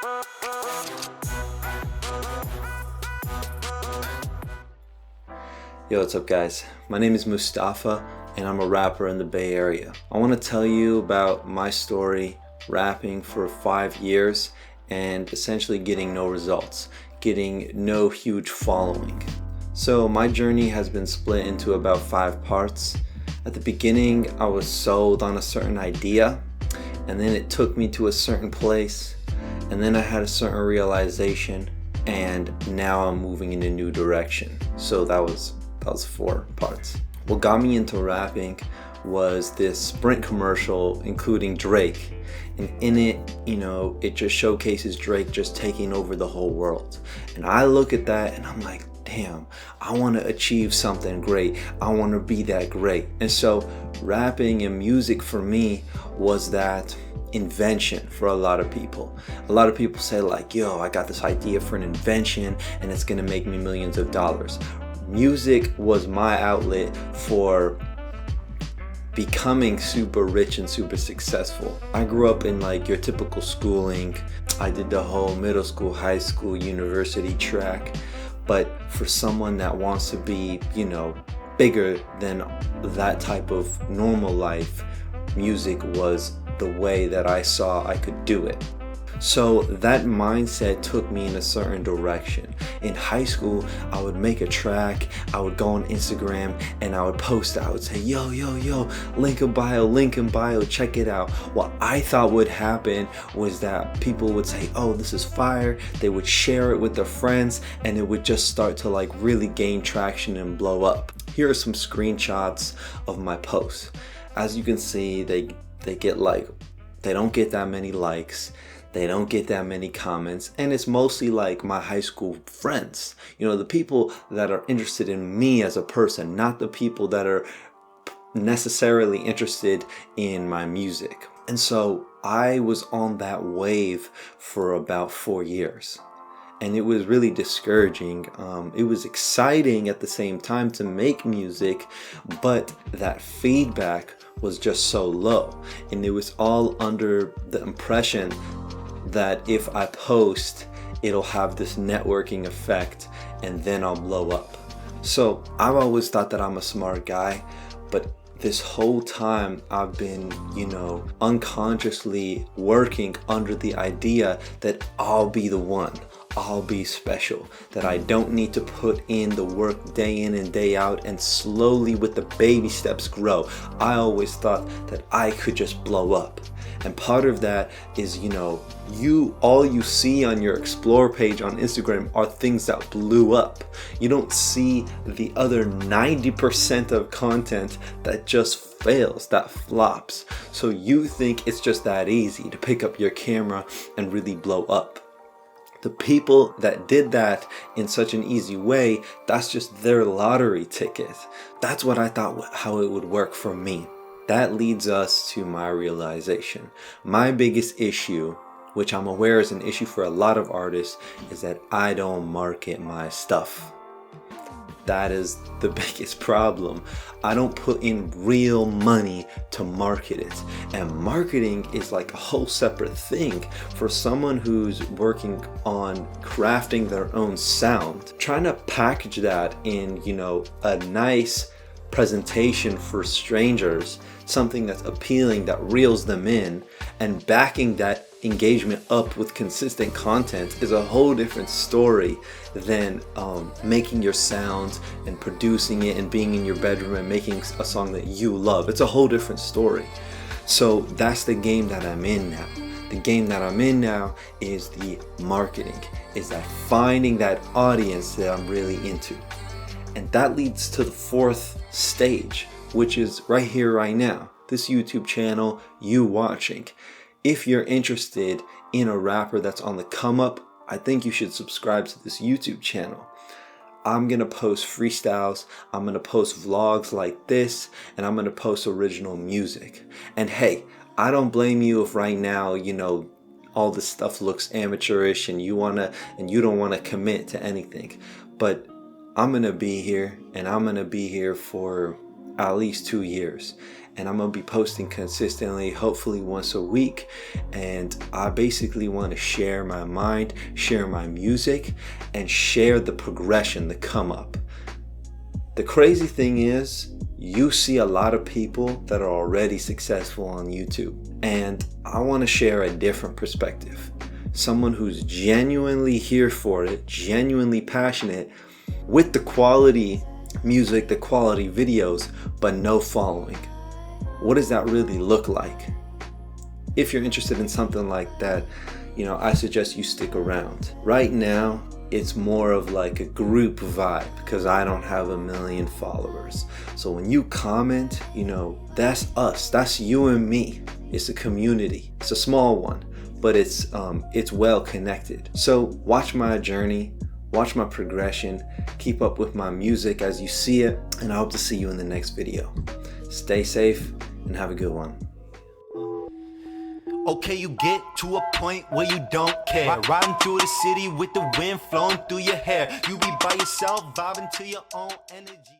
Yo, what's up guys? My name is Mustafa and I'm a rapper in the Bay Area. I want to tell you about my story rapping for 5 years and essentially getting no results, getting no huge following. So my journey has been split into about 5 parts. At the beginning, I was sold on a certain idea, and then it took me to a certain place, and then I had a certain realization, and now I'm moving in a new direction. So that was 4 parts. What got me into rapping was this Sprint commercial including Drake, and in it, it just showcases Drake just taking over the whole world. And I look at that and I'm like, damn, I want to achieve something great. I want to be that great. And so rapping and music for me was that invention for a lot of people. A lot of people say like, yo, I got this idea for an invention and it's gonna make me millions of dollars. Music was my outlet for becoming super rich and super successful. I grew up in like your typical schooling. I did the whole middle school, high school, university track. But for someone that wants to be, bigger than that type of normal life, music was the way that I saw I could do it. So that mindset took me in a certain direction. In high school, I would make a track, I would go on Instagram and I would post it. I would say, yo, link in bio, check it out. What I thought would happen was that people would say, oh, this is fire. They would share it with their friends and it would just start to like really gain traction and blow up. Here are some screenshots of my posts. As you can see, they don't get that many likes. They don't get that many comments, and it's mostly like my high school friends. The people that are interested in me as a person, not the people that are necessarily interested in my music. And so I was on that wave for about 4 years. And it was really discouraging. It was exciting at the same time to make music, but that feedback was just so low. And it was all under the impression that if I post, it'll have this networking effect and then I'll blow up. So I've always thought that I'm a smart guy, but this whole time I've been, unconsciously working under the idea that I'll be the one. I'll be special, that I don't need to put in the work day in and day out and slowly with the baby steps grow. I always thought that I could just blow up. And part of that is, all you see on your explore page on Instagram are things that blew up. You don't see the other 90% of content that just fails, that flops. So you think it's just that easy to pick up your camera and really blow up. The people that did that in such an easy way, that's just their lottery ticket. That's what I thought how it would work for me. That leads us to my realization. My biggest issue, which I'm aware is an issue for a lot of artists, is that I don't market my stuff. That is the biggest problem. I don't put in real money to market it. And marketing is like a whole separate thing for someone who's working on crafting their own sound. Trying to package that in, a nice presentation for strangers, something that's appealing, that reels them in, and backing that engagement up with consistent content is a whole different story than making your sound and producing it and being in your bedroom and making a song that you love. It's a whole different story. So that's the game that I'm in now. The game that I'm in now is the marketing, is that finding that audience that I'm really into. And that leads to the 4th stage, which is right here, right now. This YouTube channel, you watching. If you're interested in a rapper that's on the come up, I think you should subscribe to this YouTube channel. I'm going to post freestyles, I'm going to post vlogs like this, and I'm going to post original music. And hey, I don't blame you if right now, all this stuff looks amateurish and you don't want to commit to anything. But I'm going to be here, and I'm going to be here for at least 2 years. and I'm gonna be posting consistently, hopefully once a week. And I basically want to share my mind, share my music, and share the progression, the come up. The crazy thing is, you see a lot of people that are already successful on YouTube, and I want to share a different perspective. Someone who's genuinely here for it, genuinely passionate, with the quality music, the quality videos, but no following. What does that really look like? If you're interested in something like that, I suggest you stick around. Right now, it's more of like a group vibe because I don't have 1 million followers. So when you comment, that's us, that's you and me. It's a community. It's a small one, but it's well connected. So watch my journey, watch my progression, keep up with my music as you see it, and I hope to see you in the next video. Stay safe and have a good one. Okay, you get to a point where you don't care. Riding through the city with the wind flowing through your hair. You be by yourself, vibing to your own energy.